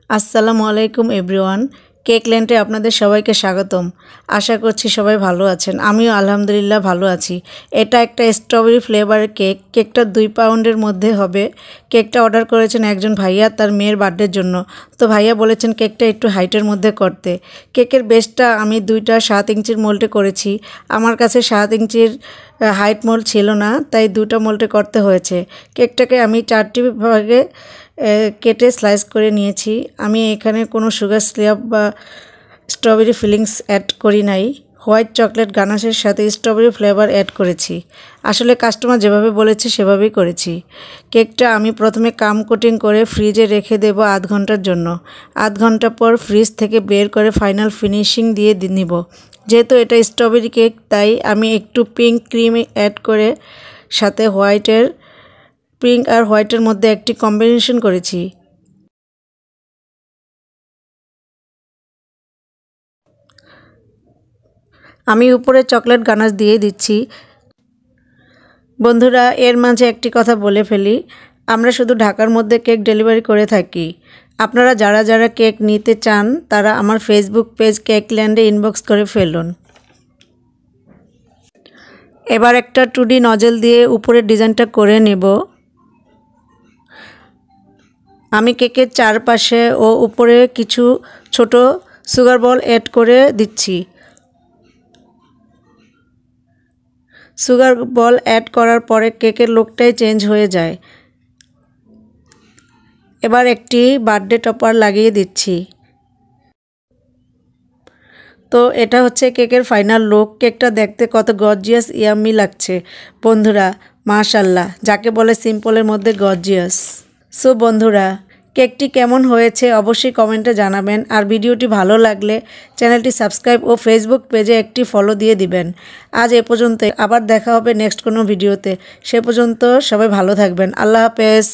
আসসালামু আলাইকুম everyone. Cake ল্যান্ডে আপনাদের সবাইকে স্বাগতম। আশা করছি সবাই ভালো আছেন। আমিও আলহামদুলিল্লাহ ভালো আছি। এটা একটা স্ট্রবেরি ফ্লেভারের কেক। কেকটা 2 পাউন্ডের মধ্যে হবে। কেকটা অর্ডার করেছেন একজন ভাইয়া তার মেয়ের বার্থডের জন্য। তো ভাইয়া বলেছেন কেকটা একটু হাইটের মধ্যে করতে। কেকের বেসটা আমি 2টা 7 ইঞ্চির মোল্ডে করেছি। আমার কাছে 7 ইঞ্চির হাইট মোল্ড ছিল না, তাই 2টা মোল্ডে করতে হয়েছে। কেকটাকে আমি 4টি ভাগে কেটে স্লাইস করে নিয়েছি। আমি এখানে কোনো সুগার সিরাপ বা স্ট্রবেরি ফিলিংস অ্যাড করি নাই। হোয়াইট চকলেট গানাশের সাথে স্ট্রবেরি ফ্লেভার অ্যাড করেছি। আসলে কাস্টমার যেভাবে বলেছে সেভাবেই করেছি। কেকটা আমি প্রথমে কাম কোটিং করে ফ্রিজে রেখে দেব আধ ঘন্টার জন্য। আধ ঘন্টা পর ফ্রিজ থেকে বের করে ফাইনাল ফিনিশিং দিয়ে নিব। যেহেতু এটা স্ট্রবেরি কেক, তাই আমি একটু পিঙ্ক ক্রিম অ্যাড করে সাথে পিঙ্ক আর হোয়াইটের মধ্যে একটি কম্বিনেশন করেছি। আমি উপরে চকলেট গানাশ দিয়ে দিচ্ছি। বন্ধুরা, এর মাঝে একটি কথা বলে ফেলি, আমরা শুধু ঢাকার মধ্যে কেক ডেলিভারি করে থাকি। আপনারা যারা যারা কেক নিতে চান তারা আমার ফেসবুক পেজ কেক ল্যান্ডে ইনবক্স করে ফেলুন। এবার একটা 2D নজেল দিয়ে উপরের ডিজাইনটা করে নেব। আমি কেকের চারপাশে ও উপরে কিছু ছোট সুগার বল অ্যাড করে দিচ্ছি। সুগার বল অ্যাড করার পরে কেকের লুকটাই চেঞ্জ হয়ে যায়। এবার একটি বার্থডে টপার লাগিয়ে দিচ্ছি। তো এটা হচ্ছে কেকের ফাইনাল লুক। কেকটা দেখতে কত গর্জিয়াস ইয়াম্মি লাগছে বন্ধুরা, মাশাআল্লাহ, যাকে বলে সিম্পলের মধ্যে গর্জিয়াস। সো বন্ধুরা, কেকটি কেমন হয়েছে অবশ্যই কমেন্টে জানাবেন। আর ভিডিওটি ভালো লাগলে চ্যানেলটি সাবস্ক্রাইব ও ফেসবুক পেজে একটি ফলো দিয়ে দিবেন। আজ এ পর্যন্ত, আবার দেখা হবে নেক্সট কোনো ভিডিওতে। সে পর্যন্ত সবাই ভালো থাকবেন। আল্লাহ হাফেজ।